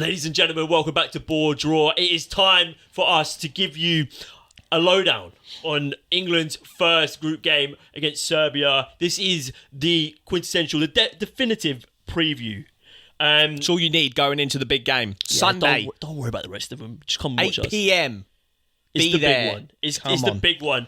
Ladies and gentlemen, welcome back to Ball Draw. It is time for us to give you a lowdown on England's first group game against Serbia. This is the quintessential, the definitive preview. It's all you need going into the big game. Sunday. Don't worry about the rest of them. Just come and watch 8 p.m. It's Be the there. big one. It's the big one.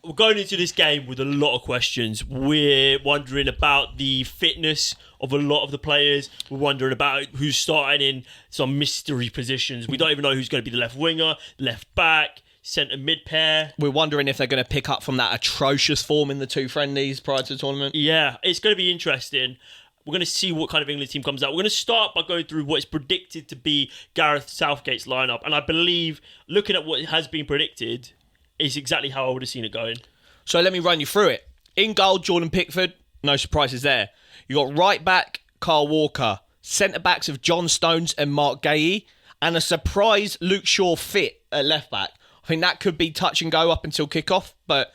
We're going into this game with a lot of questions. We're wondering about the fitness of a lot of the players. We're wondering about who's starting in some mystery positions. We don't even know who's going to be the left winger, left back, centre mid pair. We're wondering if they're going to pick up from that atrocious form in the two friendlies prior to the tournament. Yeah, it's going to be interesting. We're going to see what kind of England team comes out. We're going to start by going through what is predicted to be Gareth Southgate's lineup. And I believe, looking at what has been predicted, is exactly how I would have seen it going. So let me run you through it. In goal, Jordan Pickford. No surprises there. You got right back, Kyle Walker. Centre backs of John Stones and Mark Gahey. And a surprise Luke Shaw fit at left back. I think that could be touch and go up until kickoff. But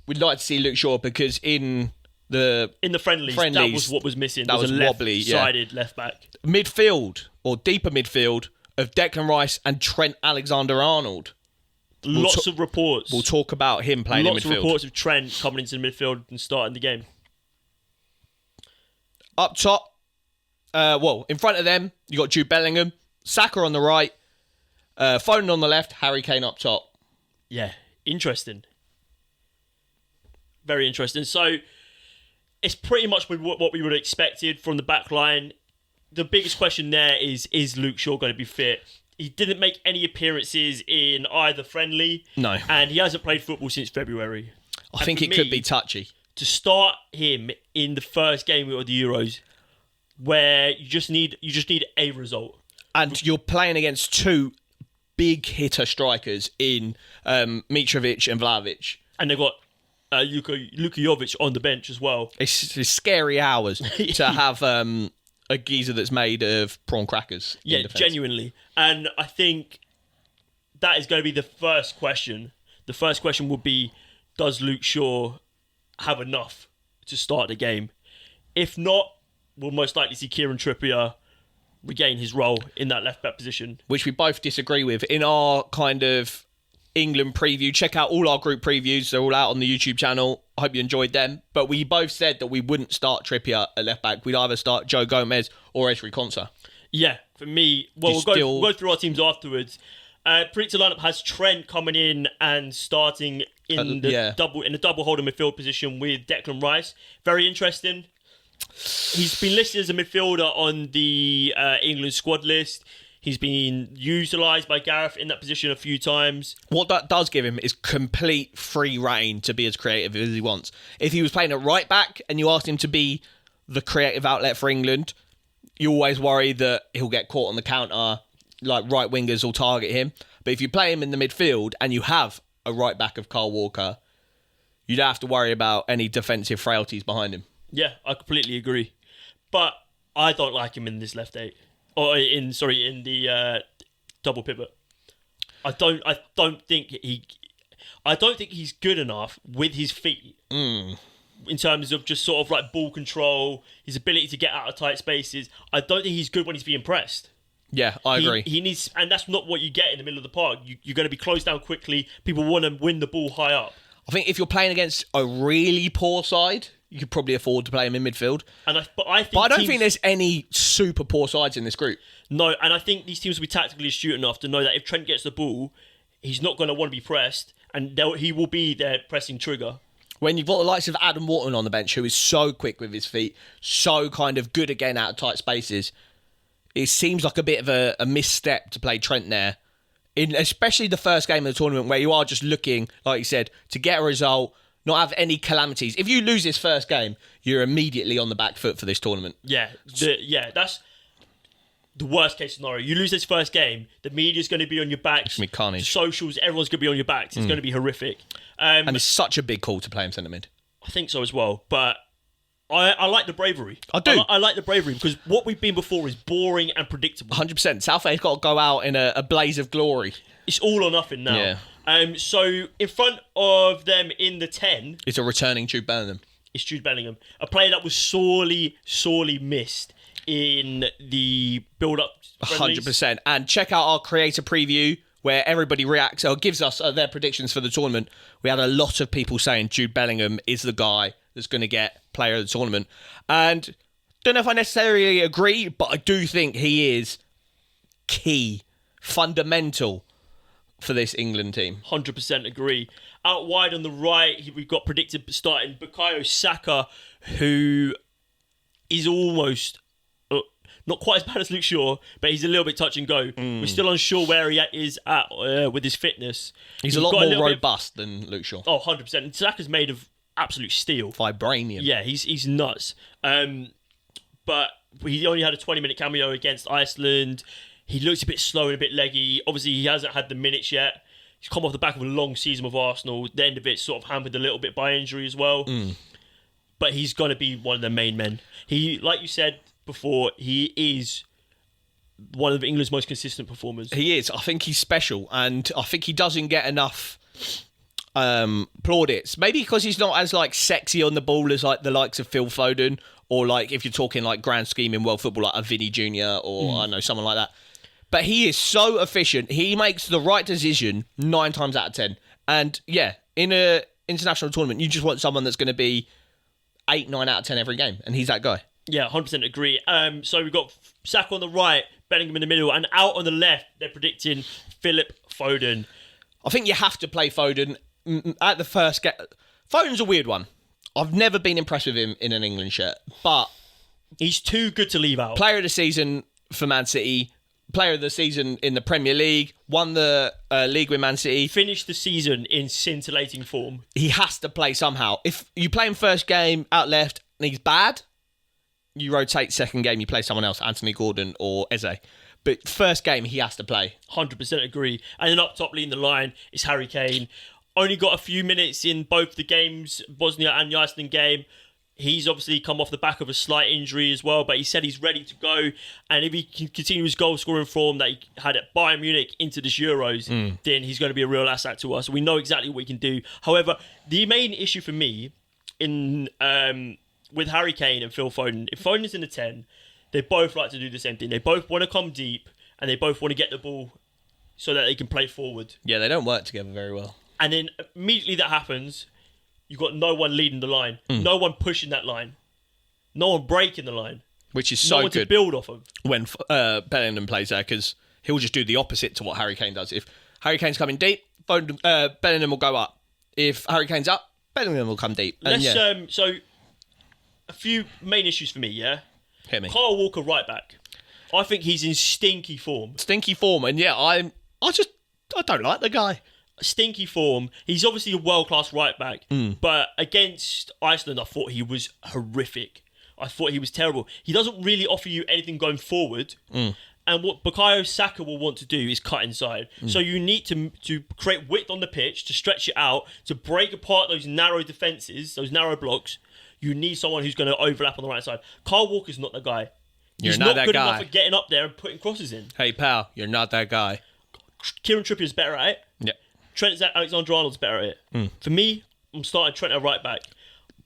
we'd like to see Luke Shaw because in the friendlies, that was what was missing. That was a wobbly, left-sided left back. Midfield, or deeper midfield, of Declan Rice and Trent Alexander-Arnold. Lots of reports. We'll talk about him playing in midfield. Lots of reports of Trent coming into the midfield and starting the game. Up top, in front of them, you got Jude Bellingham, Saka on the right, Foden on the left, Harry Kane up top. Yeah, interesting. Very interesting. So, it's pretty much what we would have expected from the back line. The biggest question there is Luke Shaw going to be fit? He didn't make any appearances in either friendly. No. And he hasn't played football since February. I think it could be touchy. To start him in the first game of the Euros, where you just need a result. And you're playing against two big hitter strikers in Mitrovic and Vlahovic. And they've got Luka Jovic on the bench as well. It's scary hours to have a geezer that's made of prawn crackers. Yeah, genuinely. And I think that is going to be the first question. The first question would be, does Luke Shaw have enough to start the game? If not, we'll most likely see Kieran Trippier regain his role in that left-back position. Which we both disagree with. In our kind of England preview, check out all our group previews. They're all out on the YouTube channel. I hope you enjoyed them. But we both said that we wouldn't start Trippier at left-back. We'd either start Joe Gomez or Ezri Konsa. Yeah, for me, we'll go through our teams afterwards. Predicted lineup has Trent coming in and starting in the double holding midfield position with Declan Rice. Very interesting. He's been listed as a midfielder on the England squad list. He's been utilised by Gareth in that position a few times. What that does give him is complete free reign to be as creative as he wants. If he was playing at right back and you asked him to be the creative outlet for England, you always worry that he'll get caught on the counter, like right wingers will target him. But if you play him in the midfield and you have a right back of Kyle Walker, you don't have to worry about any defensive frailties behind him. Yeah, I completely agree. But I don't like him in this left eight. Or in the double pivot. I don't think he's good enough with his feet. In terms of just sort of like ball control, his ability to get out of tight spaces. I don't think he's good when he's being pressed. Yeah, I agree. He needs, and that's not what you get in the middle of the park. You're going to be closed down quickly. People want to win the ball high up. I think if you're playing against a really poor side, you could probably afford to play him in midfield. But I don't think there's any super poor sides in this group. No, and I think these teams will be tactically astute enough to know that if Trent gets the ball, he's not going to want to be pressed, and he will be their pressing trigger. When you've got the likes of Adam Wharton on the bench, who is so quick with his feet, so kind of good again out of tight spaces, it seems like a bit of a misstep to play Trent there. Especially the first game of the tournament where you are just looking, like you said, to get a result, not have any calamities. If you lose this first game, you're immediately on the back foot for this tournament. Yeah, that's the worst case scenario. You lose this first game, the media's going to be on your backs. It's going to be carnage. Socials, everyone's going to be on your backs. It's going to be horrific. And it's such a big call to play him centre mid. I think so as well, but I like the bravery. I do. I like the bravery because what we've been before is boring and predictable. 100%. Southgate's got to go out in a blaze of glory. It's all or nothing now. Yeah. So in front of them in the 10... It's a returning Jude Bellingham. It's Jude Bellingham. A player that was sorely missed in the build-up. 100%. And check out our creator preview where everybody reacts or gives us their predictions for the tournament. We had a lot of people saying Jude Bellingham is the guy that's going to get player of the tournament. And don't know if I necessarily agree, but I do think he is key, fundamental for this England team. 100% agree. Out wide on the right, we've got predicted starting Bukayo Saka, who is almost not quite as bad as Luke Shaw, but he's a little bit touch and go. We're still unsure where he is at with his fitness. He's a lot more robust than Luke Shaw. Oh, 100%. Saka's made of absolute steel. Vibranium. Yeah, he's nuts. But he only had a 20-minute cameo against Iceland. He looks a bit slow and a bit leggy. Obviously, he hasn't had the minutes yet. He's come off the back of a long season with Arsenal. The end of it sort of hampered a little bit by injury as well. But he's going to be one of the main men. He, like you said before, he is one of England's most consistent performers. He is. I think he's special, and I think he doesn't get enough plaudits. Maybe because he's not as like sexy on the ball as like the likes of Phil Foden, or like if you're talking like grand scheme in world football, like a Vinny Jr. or I don't know, someone like that. But he is so efficient. He makes the right decision 9 times out of 10. And yeah, in a international tournament, you just want someone that's going to be 8, 9 out of 10 every game, and he's that guy. Yeah, 100% agree. So we've got Saka on the right, Bellingham in the middle, and out on the left, they're predicting Philip Foden. I think you have to play Foden at the first game. Foden's a weird one. I've never been impressed with him in an England shirt, but he's too good to leave out. Player of the season for Man City, player of the season in the Premier League, won the league with Man City. Finished the season in scintillating form. He has to play somehow. If you play him first game out left and he's bad, you rotate second game, you play someone else, Anthony Gordon or Eze. But first game, he has to play. 100% agree. And then up top leading the line is Harry Kane. Only got a few minutes in both the games, Bosnia and the Iceland game. He's obviously come off the back of a slight injury as well, but he said he's ready to go. And if he can continue his goal-scoring form that he had at Bayern Munich into this Euros, then he's going to be a real asset to us. We know exactly what he can do. However, the main issue for me in with Harry Kane and Phil Foden, if Foden is in the 10, they both like to do the same thing. They both want to come deep, and they both want to get the ball so that they can play forward. Yeah, they don't work together very well. And then immediately that happens, you've got no one leading the line. No one pushing that line. No one breaking the line. Which is so good. No one to build off of. When Bellingham plays there, because he'll just do the opposite to what Harry Kane does. If Harry Kane's coming deep, Bellingham will go up. If Harry Kane's up, Bellingham will come deep. So, a few main issues for me, yeah? Hit me. Kyle Walker, right back. I think he's in stinky form. Stinky form, and yeah, I don't like the guy. Stinky form. He's obviously a world-class right back, but against Iceland, I thought he was horrific. I thought he was terrible. He doesn't really offer you anything going forward, and what Bukayo Saka will want to do is cut inside. So you need to create width on the pitch, to stretch it out, to break apart those narrow defences, those narrow blocks. You need someone who's going to overlap on the right side. Kyle Walker's not that guy. He's not good enough for getting up there and putting crosses in. Hey, pal, you're not that guy. Kieran Trippier's better at it. Yeah. Trent Alexander-Arnold's better at it. For me, I'm starting Trent at right back.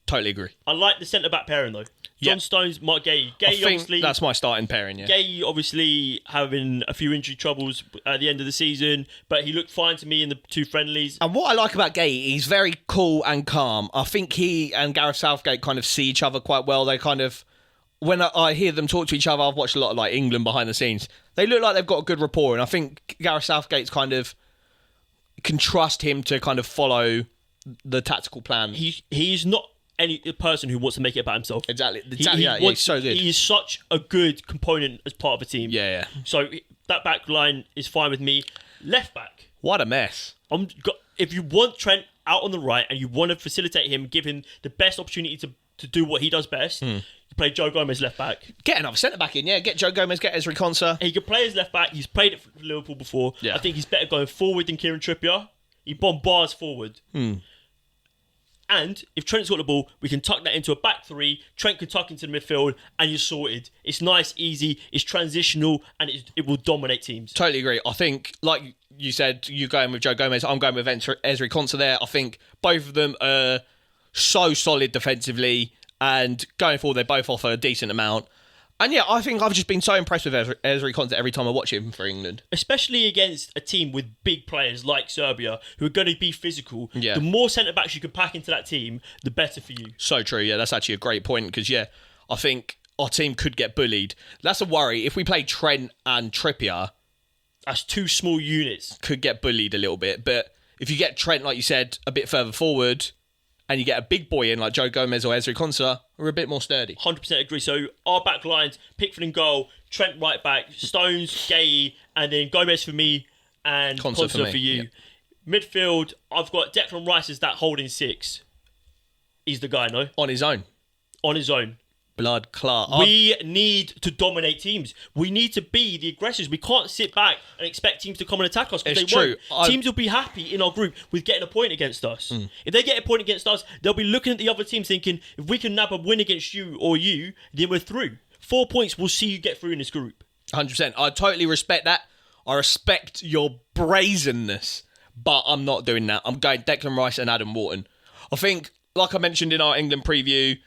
Totally agree. I like the centre-back pairing, though. John Stones, Mark Gay. Obviously, that's my starting pairing, yeah. Gay, obviously, having a few injury troubles at the end of the season, but he looked fine to me in the 2 friendlies. And what I like about Gay, he's very cool and calm. I think he and Gareth Southgate kind of see each other quite well. They kind of... When I hear them talk to each other, I've watched a lot of like England behind the scenes. They look like they've got a good rapport, and I think Gareth Southgate's kind of can trust him to kind of follow the tactical plan. He's not any person who wants to make it about himself. Exactly. He's so good. He is such a good component as part of a team. Yeah. So that back line is fine with me. Left back. What a mess. If you want Trent out on the right and you want to facilitate him, give him the best opportunity to do what he does best, you play Joe Gomez left back. Get another centre back in, yeah. Get Joe Gomez, get Ezri Konsa. He can play as left back. He's played it for Liverpool before. Yeah. I think he's better going forward than Kieran Trippier. He bombards forward. And if Trent's got the ball, we can tuck that into a back 3. Trent can tuck into the midfield, and you're sorted. It's nice, easy, it's transitional, and it will dominate teams. Totally agree. I think, like you said, you're going with Joe Gomez, I'm going with Ezri Konsa there. I think both of them are so solid defensively, and going forward, they both offer a decent amount. And yeah, I think I've just been so impressed with Erik Ten Hag every time I watch him for England. Especially against a team with big players like Serbia, who are going to be physical. Yeah. The more centre-backs you can pack into that team, the better for you. So true, yeah, that's actually a great point, because, yeah, I think our team could get bullied. That's a worry. If we play Trent and Trippier... That's two small units. Could get bullied a little bit, but if you get Trent, like you said, a bit further forward... and you get a big boy in like Joe Gomez or Erik Ten Hag, we're a bit more sturdy. 100% agree. So our back lines, Pickford in goal, Trent right back, Stones, Gay, and then Gomez for me and Konsa for you. Yeah. Midfield, I've got Declan Rice as that holding six. He's the guy, no? On his own. On his own. Blood clot. We need to dominate teams. We need to be the aggressors. We can't sit back and expect teams to come and attack us, because they true. won't. Teams will be happy in our group with getting a point against us. If they get a point against us, they'll be looking at the other team thinking, if we can nab a win against you or you, then we're through. 4 points, we'll see you get through in this group. 100%. I totally respect that. I respect your brazenness, but I'm not doing that. I'm going Declan Rice and Adam Wharton. I think, like I mentioned in our England preview,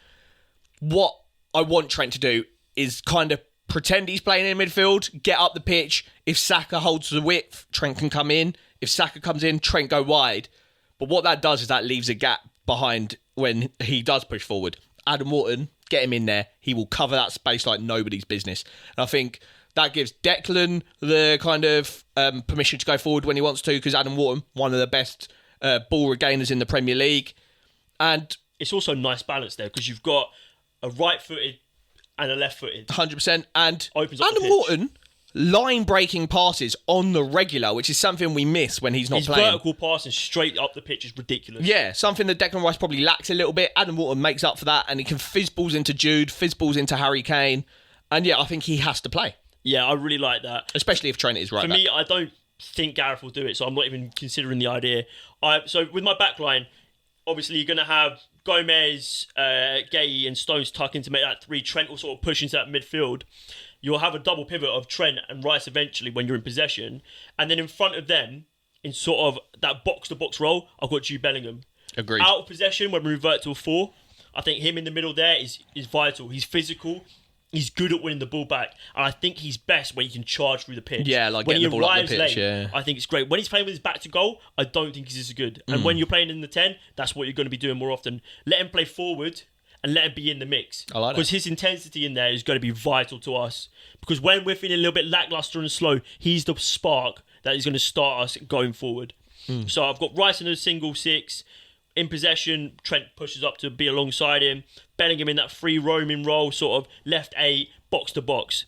what I want Trent to do is kind of pretend he's playing in midfield, get up the pitch. If Saka holds the width, Trent can come in. If Saka comes in, Trent go wide. But what that does is that leaves a gap behind when he does push forward. Adam Wharton, get him in there. He will cover that space like nobody's business. And I think that gives Declan the kind of permission to go forward when he wants to, because Adam Wharton, one of the best ball regainers in the Premier League. And it's also a nice balance there, because you've got a right-footed and a left-footed. 100%. And opens up Adam Wharton, line-breaking passes on the regular, which is something we miss when he's not playing. His vertical passing straight up the pitch is ridiculous. Yeah, something that Declan Rice probably lacks a little bit. Adam Wharton makes up for that, and he can fizz balls into Jude, fizz balls into Harry Kane. And yeah, I think he has to play. Yeah, I really like that. Especially if Trent is right For back. me, I don't think Gareth will do it, so I'm not even considering the idea. So with my back line, obviously you're going to have Gomez, Gay and Stones tucking to make that three. Trent will sort of push into that midfield. You'll have a double pivot of Trent and Rice eventually when you're in possession. And then in front of them, in sort of that box-to-box role, I've got Jude Bellingham. Agreed. Out of possession, when we revert to a 4, I think him in the middle there is vital. He's physical. He's good at winning the ball back. And I think he's best when he can charge through the pitch. Yeah, like when getting he the ball up arrives the pitch, late, yeah. I think it's great. When he's playing with his back to goal, I don't think he's as good. And when you're playing in the 10, that's what you're going to be doing more often. Let him play forward and let him be in the mix. I like that. Because his intensity in there is going to be vital to us. Because when we're feeling a little bit lackluster and slow, he's the spark that is going to start us going forward. So I've got Rice in a single 6. In possession, Trent pushes up to be alongside him. Bellingham in that free roaming role, sort of left 8, box to box.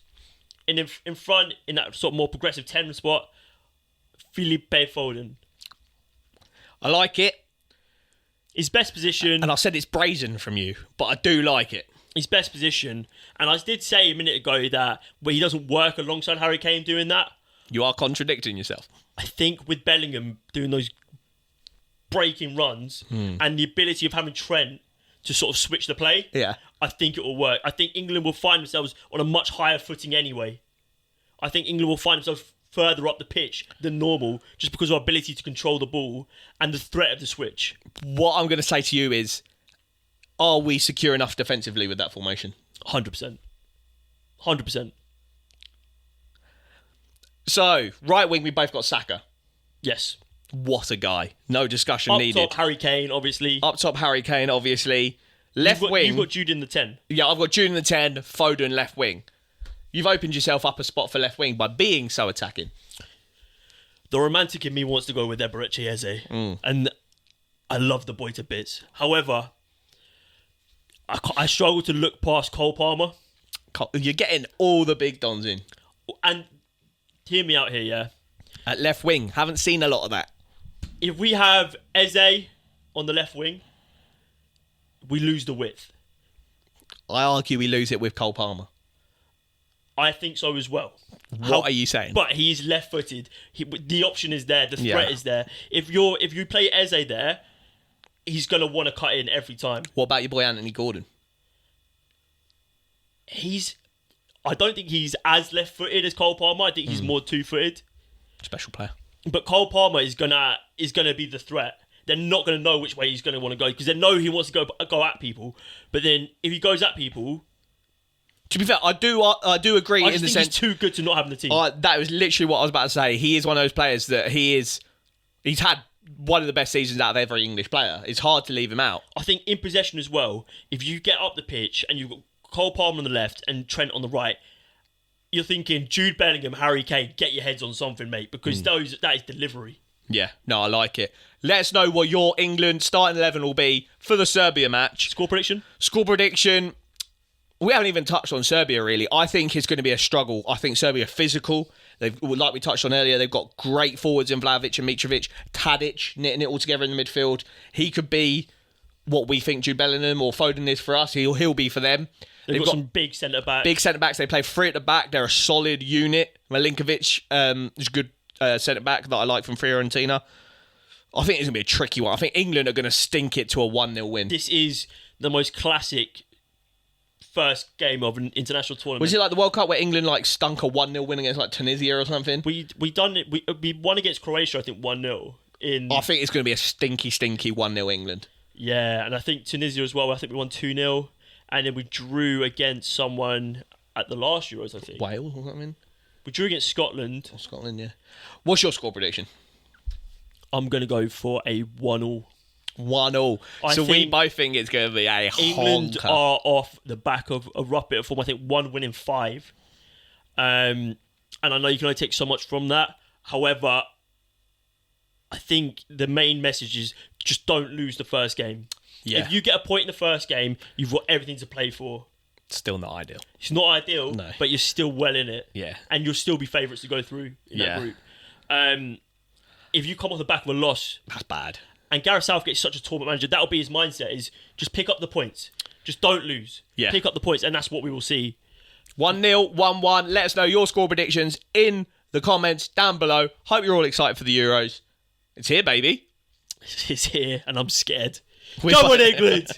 And in front, in that sort of more progressive 10 spot, Felipe Foden. I like it. His best position... And I said it's brazen from you, but I do like it. His best position. And I did say a minute ago that where he doesn't work alongside Harry Kane doing that. You are contradicting yourself. I think with Bellingham doing those breaking runs and the ability of having Trent to sort of switch the play, Yeah. I think it will work. I think England will find themselves on a much higher footing anyway. I think England will find themselves further up the pitch than normal just because of our ability to control the ball and the threat of the switch. What I'm going to say to you is, are we secure enough defensively with that formation? 100%. 100%. So, right wing, we both got Saka. Yes. What a guy. No discussion needed. Up top, Harry Kane, obviously. Up top, Harry Kane, obviously. Left wing. You've got Jude in the 10. Yeah, I've got Jude in the 10, Foden left wing. You've opened yourself up a spot for left wing by being so attacking. The romantic in me wants to go with Eberechi Eze. And I love the boy to bits. However, I struggle to look past Cole Palmer. You're getting all the big dons in. And hear me out here, yeah? At left wing, haven't seen a lot of that. If we have Eze on the left wing, we lose the width. I argue we lose it with Cole Palmer. I think so as well. What are you saying? But he's left-footed. The option is there. The threat is there. If you play Eze there, he's going to want to cut in every time. What about your boy Anthony Gordon? I don't think he's as left-footed as Cole Palmer. I think he's more two-footed. Special player. But Cole Palmer is gonna be the threat. They're not going to know which way he's going to want to go because they know he wants to go at people. But then if he goes at people, To be fair, I do agree in the sense he's too good to not have in the team. That was literally what I was about to say. He is one of those players that he's had one of the best seasons out of every English player. It's hard to leave him out. I think in possession as well, if you get up the pitch and you've got Cole Palmer on the left and Trent on the right, you're thinking Jude Bellingham, Harry Kane, get your heads on something, mate, because that is delivery. Yeah, no, I like it. Let us know what your England starting 11 will be for the Serbia match. Score prediction? Score prediction. We haven't even touched on Serbia, really. I think it's going to be a struggle. I think Serbia are physical. Like we touched on earlier, they've got great forwards in Vlahovic and Mitrovic. Tadic knitting it all together in the midfield. He could be what we think Jude Bellingham or Foden is for us. He'll be for them. They've got some big centre-backs. Big centre-backs. They play three at the back. They're a solid unit. Milinkovic is a good centre-back that I like from Fiorentina. I think it's going to be a tricky one. I think England are going to stink it to a 1-0 win. This is the most classic first game of an international tournament. Was it like the World Cup where England stunk a 1-0 win against Tunisia or something? We done it. We won against Croatia, I think 1-0. I think it's going to be a stinky 1-0 England. Yeah, and I think Tunisia as well. I think we won 2-0. And then we drew against someone at the last Euros, I think. Wales, was that mean? We drew against Scotland. Oh, Scotland, yeah. What's your score prediction? I'm going to go for a 1-0. 1-0. So we both think it's going to be a England honker. are off the back of a rough bit of form. I think 1 win in 5. And I know you can only take so much from that. However, I think the main message is just don't lose the first game. Yeah. If you get a point in the first game, you've got everything to play for. Still not ideal. It's not ideal, no. But you're still well in it. Yeah. And you'll still be favourites to go through in that group. If you come off the back of a loss... That's bad. And Gareth Southgate's such a tournament manager, that'll be his mindset, is just pick up the points. Just don't lose. Yeah. Pick up the points, and that's what we will see. 1-0, 1-1. Let us know your score predictions in the comments down below. Hope you're all excited for the Euros. It's here, baby. It's here, and I'm scared. Come on, England!